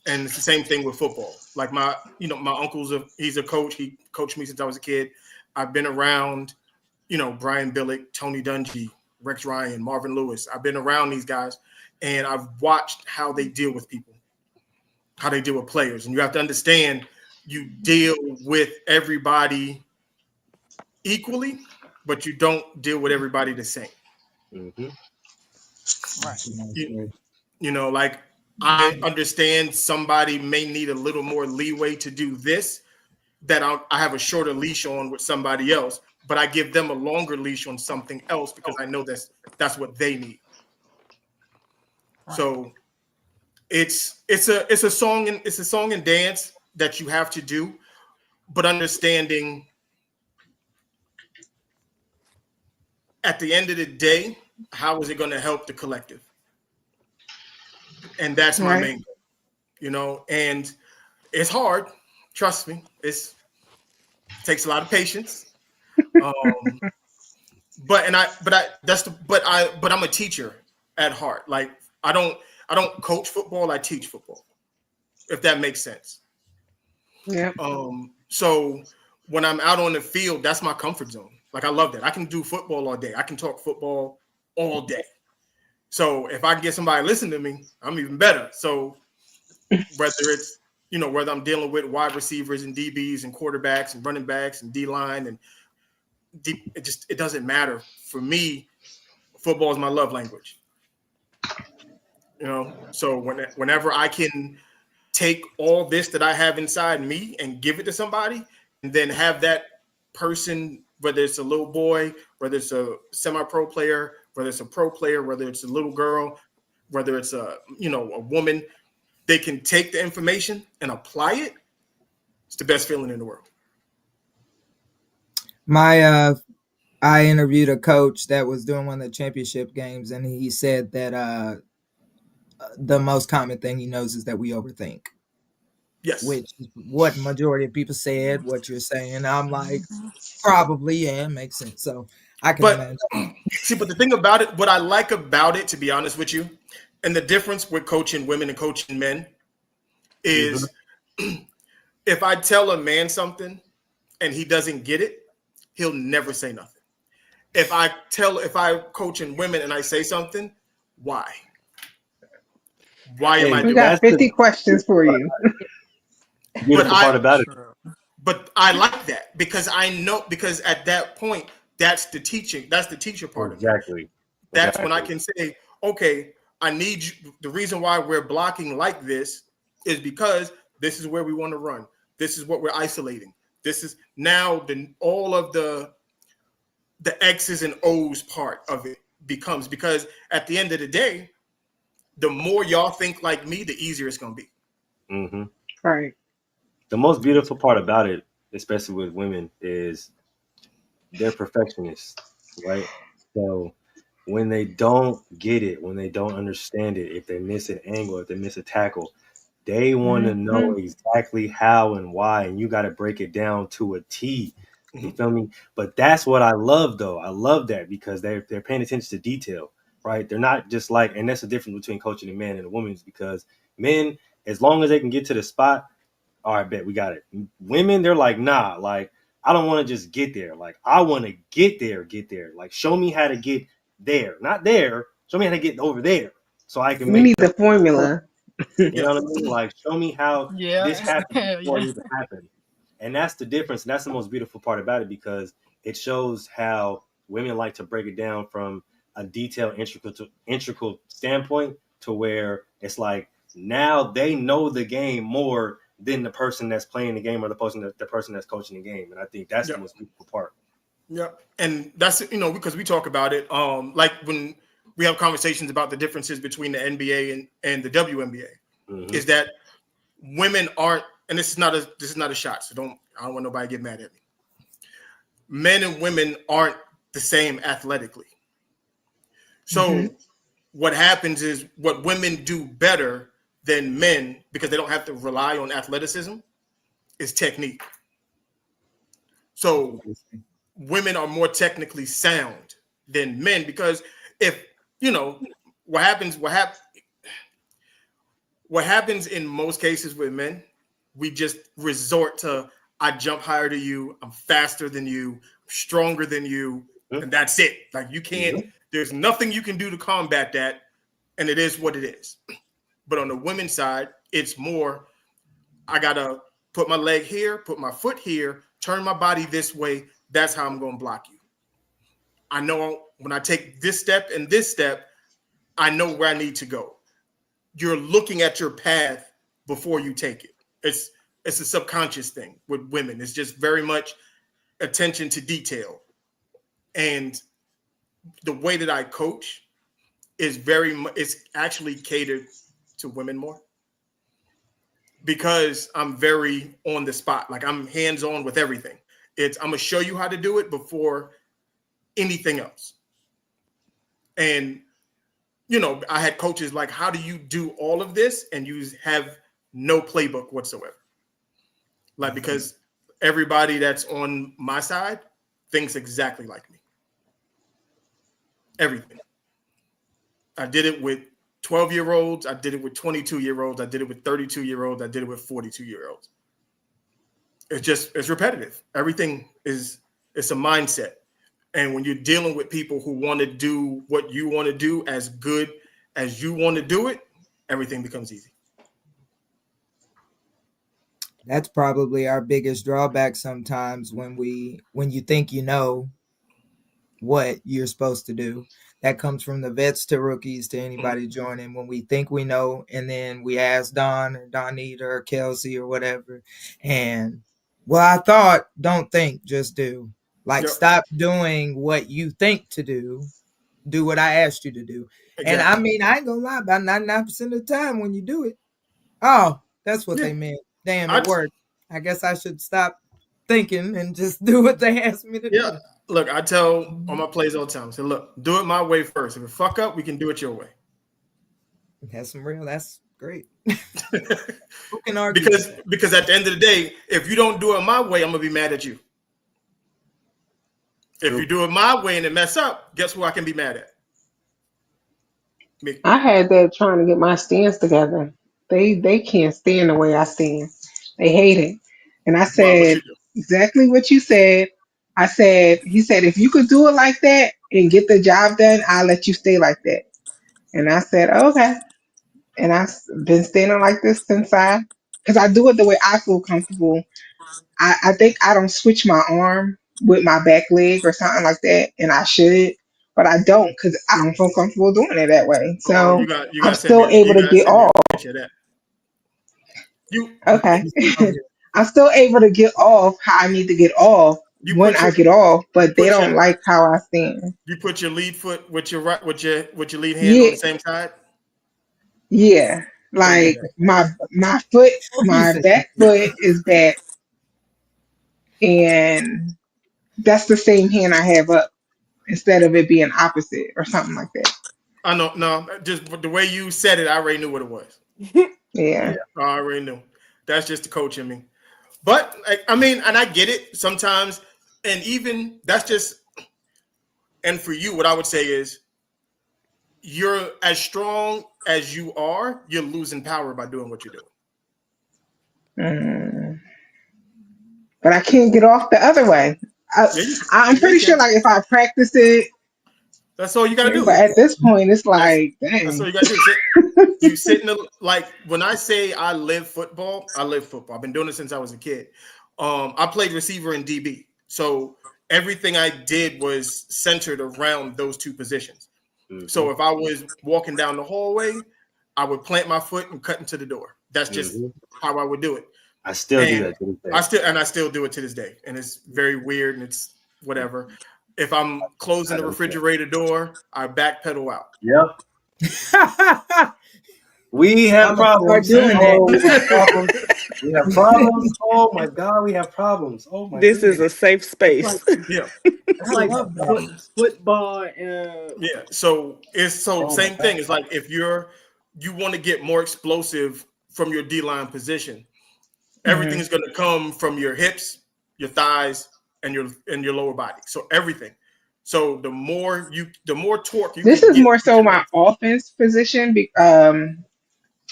And it's the same thing with football. Like my uncle's he's a coach. He coached me since I was a kid. I've been around, Brian Billick, Tony Dungy, Rex Ryan, Marvin Lewis. I've been around these guys and I've watched how they deal with people, how they deal with players. And you have to understand you deal with everybody equally, but you don't deal with everybody the same. Mm-hmm. Right. Like I understand somebody may need a little more leeway to do this that I have a shorter leash on with somebody else, but I give them a longer leash on something else because I know that's what they need. Right. So it's a song and dance that you have to do, but understanding at the end of the day, how is it going to help the collective? And that's my main goal, and it's hard. Trust me, it takes a lot of patience. But I'm a teacher at heart. Like I don't coach football. I teach football, if that makes sense. Yeah. So when I'm out on the field, that's my comfort zone. Like I love that. I can do football all day. I can talk football all day. So if I can get somebody to listen to me, I'm even better. So whether it's, whether I'm dealing with wide receivers and DBs and quarterbacks and running backs and D line and it doesn't matter. For me, football is my love language. So whenever I can take all this that I have inside me and give it to somebody, and then have that person, whether it's a little boy, whether it's a semi-pro player, whether it's a pro player, whether it's a little girl, whether it's a woman, they can take the information and apply it. It's the best feeling in the world. I interviewed a coach that was doing one of the championship games, and he said that the most common thing he knows is that we overthink. Yes. Which is what majority of people said, what you're saying. I'm like, probably, yeah, makes sense. So I can imagine. See, but the thing about it, what I like about it, to be honest with you, and the difference with coaching women and coaching men is if I tell a man something and he doesn't get it, he'll never say nothing. If I coach in women and I say something, why? Why am I We doing got 50 questions for you. Beautiful part about it. But I like that because I know, because at that point, that's the teaching. That's the teacher part of it. That's when I can say, okay, I need you. The reason why we're blocking like this is because this is where we want to run. This is what we're isolating. This is now all of the X's and O's part of it becomes, because at the end of the day, the more y'all think like me, the easier it's going to be. Mm-hmm. Right. The most beautiful part about it, especially with women, is they're perfectionists, right? So when they don't get it, when they don't understand it, if they miss an angle, if they miss a tackle, they want to know exactly how and why, and you got to break it down to a T. You feel me? But that's what I love, though. I love that because they're paying attention to detail, right? They're not just like, and that's the difference between coaching a man and a woman, is because men, as long as they can get to the spot, all right, bet we got it. Women, they're like, nah, like I don't want to just get there. Like I want to get there. Like show me how to get there, not there. Show me how to get over there, so I can We make need the formula. You know what I mean? Like, show me how this Yeah. happened before Yeah. it even happened. And that's the difference. And that's the most beautiful part about it, because it shows how women like to break it down from a detailed, integral standpoint, to where it's like now they know the game more than the person that's playing the game or the person that's coaching the game. And I think that's the most beautiful part. Yeah. And that's, because we talk about it, like when we have conversations about the differences between the NBA and the WNBA, is that women aren't, and this is not a shot, so I don't want nobody to get mad at me. Men and women aren't the same athletically. So what happens is, what women do better than men, because they don't have to rely on athleticism, is technique. So women are more technically sound than men, because if what happens in most cases with men, we just resort to, I jump higher than you, I'm faster than you, I'm stronger than you, and that's it. Like you can't, there's nothing you can do to combat that, and it is what it is. But on the women's side, it's more, I gotta put my leg here, put my foot here, turn my body this way. That's how I'm gonna block you. I know when I take this step and this step, I know where I need to go. You're looking at your path before you take it. It's a subconscious thing with women. It's just very much attention to detail. And the way that I coach is it's actually catered to women more, because I'm very on the spot. Like I'm hands-on with everything. I'm gonna show you how to do it before anything else. And I had coaches like, how do you do all of this and you have no playbook whatsoever? Like, because everybody that's on my side thinks exactly like me. Everything. I did it with 12-year-olds. I did it with 22-year-olds. I did it with 32-year-olds. I did it with 42-year-olds. It's repetitive. Everything it's a mindset. And when you're dealing with people who want to do what you want to do as good as you want to do it, everything becomes easy. That's probably our biggest drawback sometimes when you think you know what you're supposed to do. That comes from the vets to rookies to anybody joining. When we think we know, and then we ask Don or Donita or Kelsey or whatever, and well, I thought, don't think, just do. Like, Yep. stop doing what you think to do. Do what I asked you to do. And I Exactly. mean, I ain't gonna lie, about 99% of the time when you do it, oh, that's what Yeah. they meant. Damn, I it worked. I guess I should stop thinking and just do what they asked me to yeah. do. Look, I tell all my plays all the time. I say, look, do it my way first. If it fuck up, we can do it your way. That's some real. That's great. Who can argue with that? because at the end of the day, if you don't do it my way, I'm gonna be mad at you. If you do it my way and it mess up, guess who I can be mad at? Me. I had that trying to get my stance together. They can't stand the way I stand. They hate it. And I Why? What said you do? exactly what you said. I said, he said, if you could do it like that and get the job done, I'll let you stay like that. And I said, okay. And I've been standing like this since because I do it the way I feel comfortable. I think I don't switch my arm with my back leg or something like that, and I should, but I don't because I don't feel comfortable doing it that way. Oh, So you I'm gotta send still me able to get a off. picture of that. You Okay. Oh, yeah. I'm still able to get off how I need to get off you when put I your get off, you but they put your don't like how I stand. you put your lead foot with your right with your lead hand on Yeah, the same side. yeah. Oh yeah, Like my foot, He my said, back foot is back, and that's the same hand I have up instead of it being opposite or something like that. I know. No, just the way you said it, I already knew what it was. Yeah. Yeah. I already knew. That's just the coach in me. But I mean, and I get it sometimes, and even that's just. And for you, what I would say is, you're as strong as you are. You're losing power by doing what you're doing. Mm. But I can't get off the other way. I, Yeah, I'm yeah, you pretty sure, can. like, if I practice it, That's all you got to yeah, do. but at this point, it's That's like, that's all dang. you got to do. Sit. You sit in the like when I say I live football, I live football. I've been doing it since I was a kid. I played receiver and DB, so everything I did was centered around those two positions. Mm-hmm. So if I was walking down the hallway, I would plant my foot and cut into the door. That's just Mm-hmm. how I would do it. I still do And that to this day. I still do it to this day. And it's very weird and it's whatever. If I'm closing I the don't care. refrigerator door, I backpedal out. Yep. We have I'm gonna start problems. doing that. Oh, we have problems. We have problems. Oh my God, we have problems. Oh my This is goodness. a safe It's space. like Yeah. it's I like love foot, problems. football. Yeah. So it's Oh my same God. thing. It's like if you want to get more explosive from your D line position, everything Mhm. is going to come from your hips, your thighs, and your lower body. So everything. So the more torque you This can is get more with so your my legs. offense position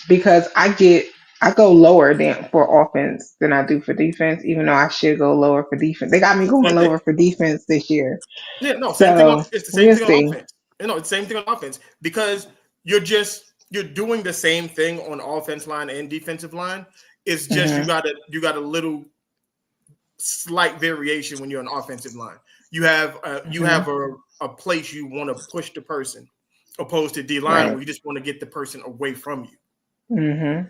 because I go lower than for offense than I do for defense, even though I should go lower for defense. They got me going Same thing. lower for defense this year. Yeah, no, same thing on So it's the same we'll thing on see. offense. It's the same thing on offense because you're doing the same thing on offense line and defensive line. It's just Hmm. you got a little slight variation when you're on offensive line. You Hmm. have a place you want to push the person, opposed to D line Right. where you just want to get the person away from you. Hmm.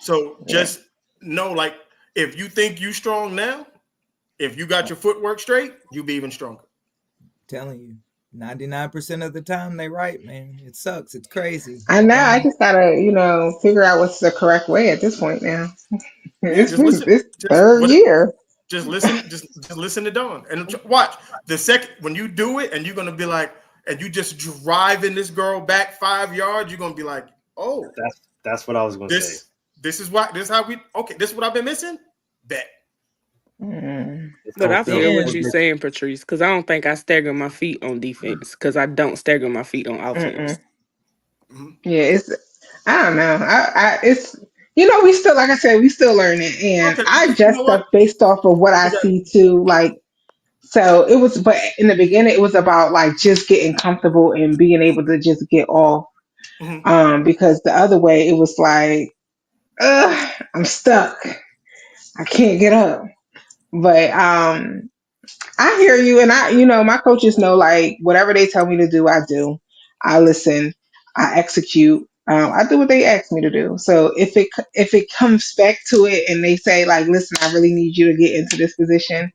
So Yeah. just know, like, if you think you strong now, if you got your footwork straight, you'll be even stronger. Telling you, 99% of the time they right, man. It sucks. It's crazy. And now I And just gotta, figure out what's the correct way at this point now. Yeah, It's just been listen. this Just third what year. just listen to Dawn and watch the second when you do it, and you're gonna be like, and you just driving this girl back 5 yards, you're gonna be like, oh, That's what I was gonna say. this is why this is how we okay. This is what I've been missing. Bet. Mm. It's But gonna I feel feel yeah, what so you're good. saying, Patrice, because I don't think I stagger my feet on defense because I don't stagger my feet on offense. Mm-mm. Mhm. Yeah, I don't know. It's we still, like I said, we still learning, and Okay, I you adjust know what? stuff based off of what I We got see too. Like So it was, but in the beginning, it was about like just getting comfortable and being able to just get off. Mhm. Because the other way, it was like, I'm stuck. I can't get up. But I hear you, and my coaches know like whatever they tell me to do, I do. I listen. I execute. I do what they ask me to do. So if it comes back to it, and they say like, listen, I really need you to get into this position,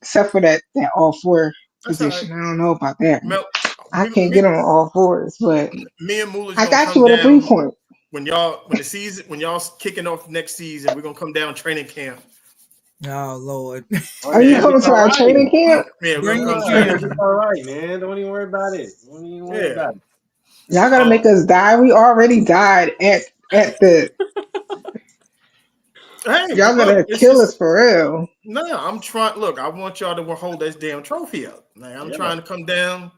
except for that all four That's all right. position. I don't know about that. Mel, I can't get on all fours, but me and Moolah's I gonna got you come with a three down point. when y'all's kicking off next season. We're gonna come down training camp. Oh Lord, Oh Are you yeah, And it'll be coming to all our right. training camp? yeah, we're gonna bring come the Yeah, training it'll be camp. camera. all right, man. Don't even worry about it. Don't even worry Yeah. about it. Y'all gotta Um. make us die. We already died at the. Hey, Y'all look, gonna it's kill just us for real. no. I'm trying. Look, I want y'all to hold this damn trophy up. Like, I'm Yeah, trying to come down.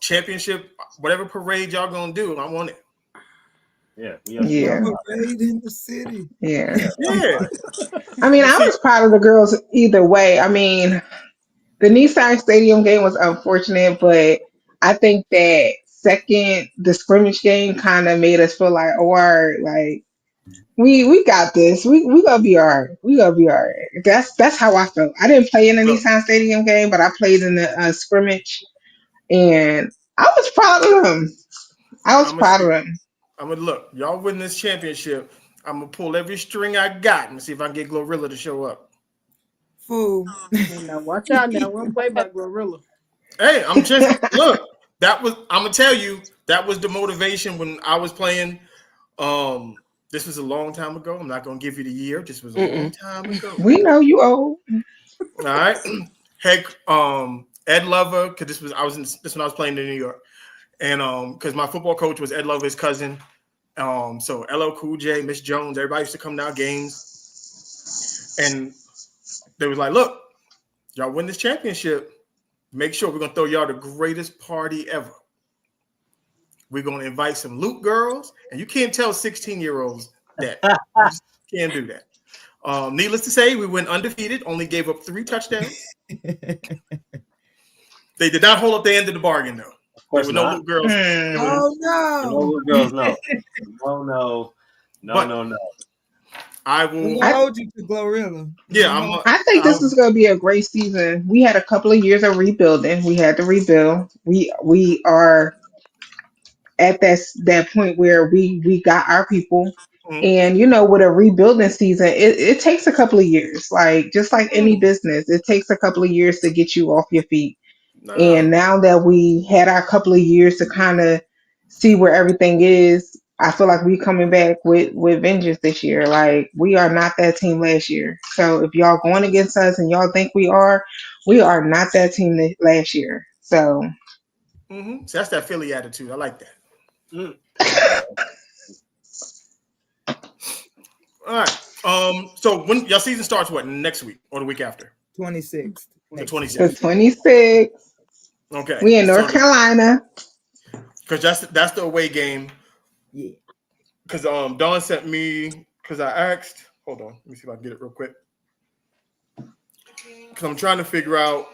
Championship, whatever parade y'all gonna do. I want it. yeah. We Yeah, outside. Parade in the city. yeah. Yeah, we Yeah. outside. I mean, You I see, was proud of the girls either way. I mean, the Nissan Stadium game was unfortunate, but I think that the scrimmage game kind of made us feel like, oh, all right, like we got this. We gonna be all right. We gonna be all right. That's how I felt. I didn't play in the look, Nissan Stadium game, but I played in the scrimmage, and I was proud of them. I was I'm gonna proud of see. them. I'm gonna look. Y'all win this championship. I'm gonna pull every string I got and see if I can get Glorilla to show up. Fool. Now watch out now. We don't play by Gorilla. Hey, I'm just look. That was. I'm gonna tell you. That was the motivation when I was playing. This was a long time ago. I'm not gonna give you the year. This was a long Mm-mm. time ago. We know you old. All right. Heck, Ed Lover, because I was in this when I was playing in New York, and because my football coach was Ed Lover's cousin. So LL Cool J, Miss Jones, everybody used to come down games, and they was like, "Look, y'all win this championship. Make sure we're gonna throw y'all the greatest party ever. We're gonna invite some Luke girls, and you can't tell 16-year-olds that. You just can't do that. Needless to say, we went undefeated, only gave up 3 touchdowns. They did not hold up the end of the bargain, though. Of There course were no not. Luke girls. There were, Oh No no, little girls, no. No, no. No, but no, no. I we will. gonna I hold you to Glorilla. We Yeah, gonna hold. I think this I'll, is going to be a great season. We had a couple of years of rebuilding. We had to rebuild. We are at that point where we got our people, mm, and with a rebuilding season, it takes a couple of years. Like just like any mm, business, it takes a couple of years to get you off your feet. And no. now that we had our couple of years to kind of see where everything is, I feel like we coming back with vengeance this year. Like we are not that team last year. So if y'all going against us and y'all think we are not that team last year. So So that's that Philly attitude. I like that. Mm. All right. So when y'all season starts, what next week or the week after? 26th The next week. the 26th. 26th, Okay. we in So North Carolina. because that's the away game. Yeah. Because Dawn sent me because I asked. Hold on. Let me see if I can get it real quick. Because I'm trying to figure out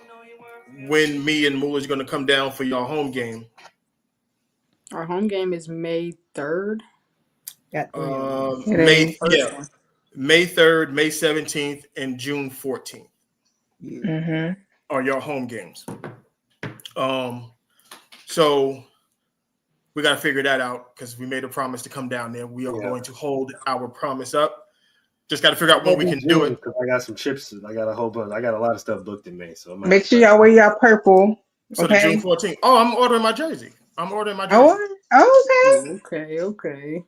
when me and Moolah's going to come down for y'all home game. Our home game is May 3rd. Got 3 of them. It May is. yeah, First one. May 3rd, May 17th, and June 14th Yeah. Mm-hmm. are your home games. So we got to figure that out because we made a promise to come down there. We are Yeah. going to hold our promise up. Just got to figure out when we Maybe can do June it. because I got some trips. I got a whole bunch. I got a lot of stuff booked in May, so I might have Make to sure try. y'all wear y'all purple. So the June Okay. 14th. Oh, I'm ordering my jersey. I'm ordering my jersey. Oh, okay. Okay, okay.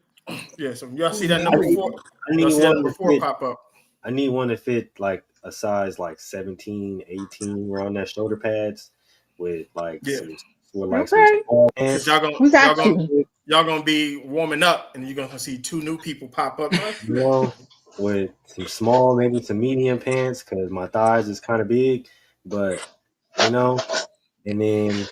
Yeah, so y'all see Who's that that I number with? need, 4. I Y'all need see that one number to 4 fit. pop up. I need one to fit like a size like 17, 18 around that shoulder pads with like Yeah, some Okay. small because pants. We got you. y'all gonna be warming up, and you're gonna see 2 new people pop up. You know, with some small, maybe some medium pants because my thighs is kind of big, but you know, and then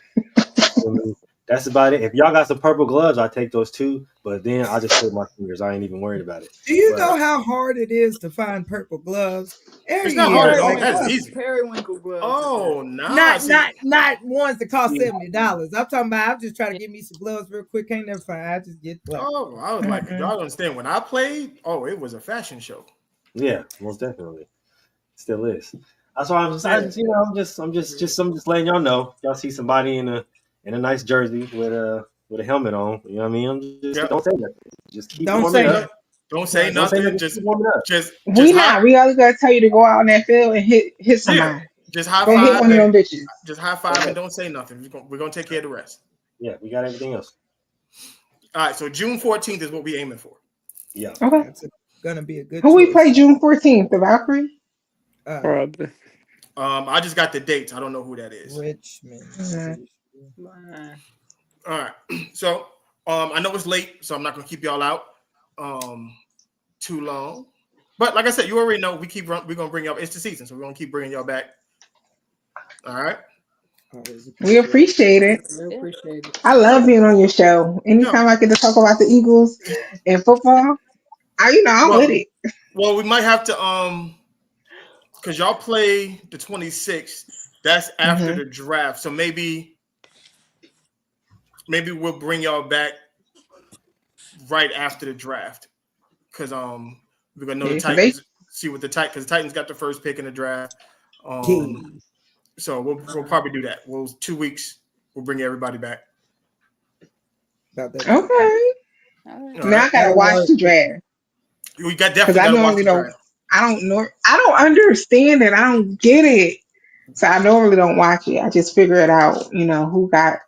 That's about it. If y'all got some purple gloves, I take those too. But then I just clip my fingers. I ain't even worried about it. Do you But know how hard it is to find purple gloves every It's not hard year? at all. Like That's Periwinkle, what? easy. periwinkle gloves. Oh, nah. Not See, not not ones that cost yeah, $70. I'm talking about. I'm just trying to Yeah. get me some gloves real quick. Can't never find. I just get black. oh, I was like, y'all Mm-mm. don't understand. When I played, oh, it was a fashion show. yeah, most definitely, still is. That's why I Yeah. just, I'm just letting y'all know. Y'all see somebody in a nice jersey with a helmet on. You know what I mean? I'm just Yep. don't say nothing. Just keep Don't warming say up. Don't nothing. don't say Right. Don't say nothing. nothing. Keep warming up. Just We high. not. We only gonna tell you to go out on that field and hit Yeah. somebody. Just high Go hit five one of and them bitches. just high five and don't say nothing. We're gonna take care of the rest. Yeah, we got everything else. All right. So June 14th is what we aiming for. Yeah. Okay. That's gonna be a good Who we play choice. June 14th? The Valkyrie. Uh, Probably. I just got the dates. I don't know who that is. Richmond. I'm Mhm. pretty sure. All right. So I know it's late, so I'm not gonna keep y'all out too long. But like I said, you already know we're gonna bring y'all. It's the season, so we're gonna keep bringing y'all back. All right. Always We appreciate it. appreciate it. We Yeah. appreciate it. I love being on your show. Yeah. Anytime I get to talk about the Eagles and football, I'm with Well, it. we might have to because y'all play the 26th. That's after Hmm. the draft, so maybe we'll bring y'all back right after the draft because we're gonna know the Yeah, because they Titans. See what the because the Titans got the first pick in the draft. Yeah. So we'll probably do that. 2 weeks. We'll bring everybody back. About that time. okay. All right. All Now right. I gotta That'll watch work. the draft We got because definitely I got to watch normally the don't. draft. I don't know. I don't understand it. I don't get it. So I normally don't watch it. I just figure it out. Who got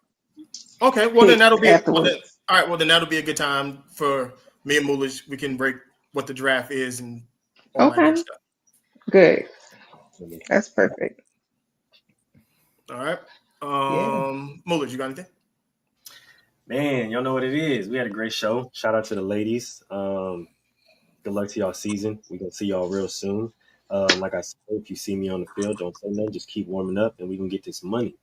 Okay. Well then picked afterwards. all right. Well then that'll be a good time for me and Mulish. We can break what the draft is and all that good Okay. stuff. Good. That's perfect. All right. Yeah. Mulish, you got anything? Man, y'all know what it is. We had a great show. Shout out to the ladies. Good luck to y'all season. We gonna see y'all real soon. Like I said, if you see me on the field, don't say nothing. Just keep warming up, and we can get this money.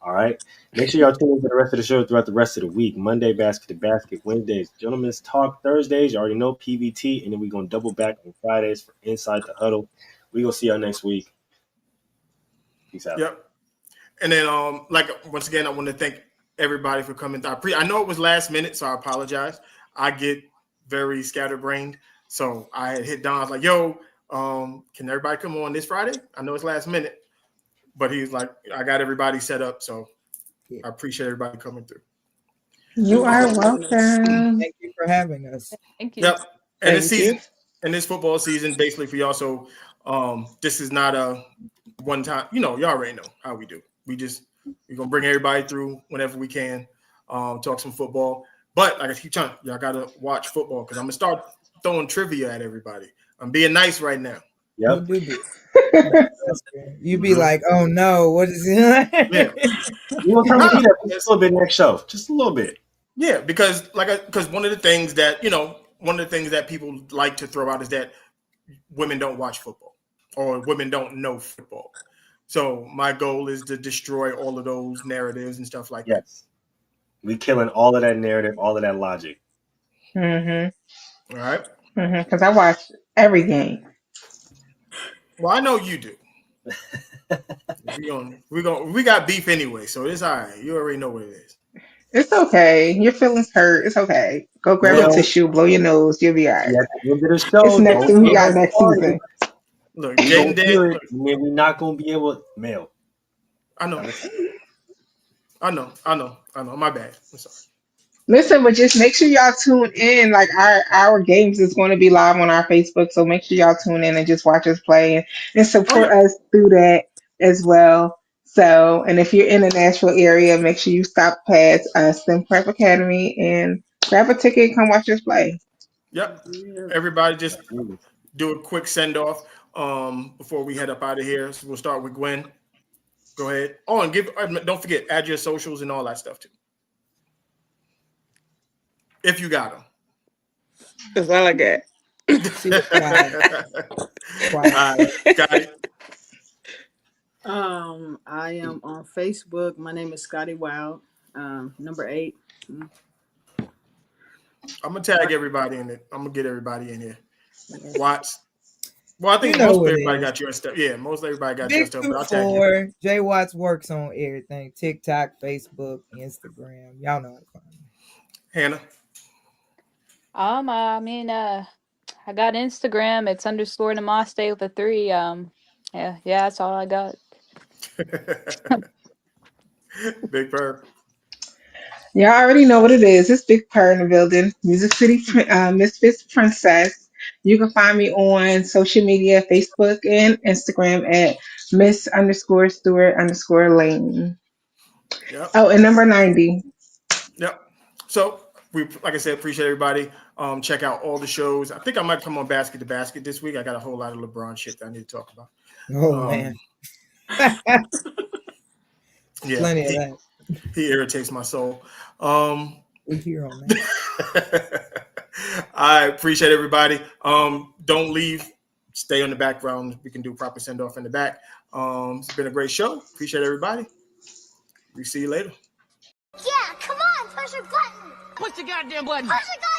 All right. Make sure y'all tune in for the rest of the show throughout the rest of the week. Monday, basket to basket. Wednesdays, gentlemen's talk. Thursdays, you already know PVT, and then we gonna double back on Fridays for Inside the Huddle. We gonna see y'all next week. Peace out. Yep. And then like once again, I want to thank everybody for coming. I know it was last minute, so I apologize. I get very scatterbrained, so I had hit Don. I was like, "Yo, can everybody come on this Friday?" I know it's last minute, but he's like, "I got everybody set up," so Yeah. I appreciate everybody coming through. You are Um, welcome. Thank you for having us. Thank you. yep. And this Thank you. season, and this football season, basically for y'all. So, this is not a one time. Y'all already know how we do. We're gonna bring everybody through whenever we can. Talk some football. But like I keep telling y'all gotta watch football because I'm gonna start throwing trivia at everybody. I'm being nice right now. You Yep. do be. You be like, oh no, what is Yeah. it? We gonna try to do that just a little bit next show. Just a little bit. Yeah, because one of the things that people like to throw out is that women don't watch football or women don't know football. So my goal is to destroy all of those narratives and stuff like that. Yes. We killing all of that narrative, all of that logic. Mhm. All right. Mhm. Because I watch every game. Well, I know you do. We got beef anyway, so it's all right. You already know what it is. It's okay. Your feelings hurt. It's okay. Go grab a Look, Mel, tissue, blow your nose. You'll be all see right. at the end of the It's show, next. don't We feel got like next party. season. look, We Jaden gonna Dan. feel it, Look, and then we not gonna be able. Mel, I know, trying to tell you. I know. My bad. I'm sorry. Listen, but just make sure y'all tune in. Like our games is going to be live on our Facebook, so make sure y'all tune in and just watch us play and Oh support yeah, us through that as well. So, and if you're in the Nashville area, make sure you stop past STEM Prep Academy and grab a ticket and come watch us play. yep. Yeah. Everybody, just Absolutely. do a quick send off before we head up out of here. So we'll start with Gwen. Go ahead. Oh, and don't forget, add your socials and all that stuff too, if you got That's all I got. She was quiet. them. Quiet. All right, Scotty. I am on Facebook. My name is Scotty Wild. Number 8. I'm gonna tag everybody in it. I'm gonna get everybody in here. Yeah. Watts. Well, I think You know most what it everybody is. got your stuff. Yeah, most everybody got your Big stuff, two but I'll tag you. four. Jay Watts works on everything: TikTok, Facebook, Instagram. Y'all know how to find me. Hannah. I mean, I got Instagram. It's underscore Namaste with a 3. Yeah, that's all I got. Big Purr. Y'all already know what it is. It's Big Purr in the building. Music City Misfits Princess. You can find me on social media, Facebook and Instagram at Miss underscore Stewart underscore Lane. Yep. Oh, and number 90. Yep. So we, like I said, appreciate everybody. Check out all the shows. I think I might come on Basket to Basket this week. I got a whole lot of LeBron shit that I need to talk about. Oh man, Yeah, plenty of that. he irritates my soul. We here on that. I appreciate everybody. Don't leave. Stay on the background. We can do proper send off in the back. It's been a great show. Appreciate everybody. We see you later. Yeah, come on, push your button. Push the goddamn button. Push the goddamn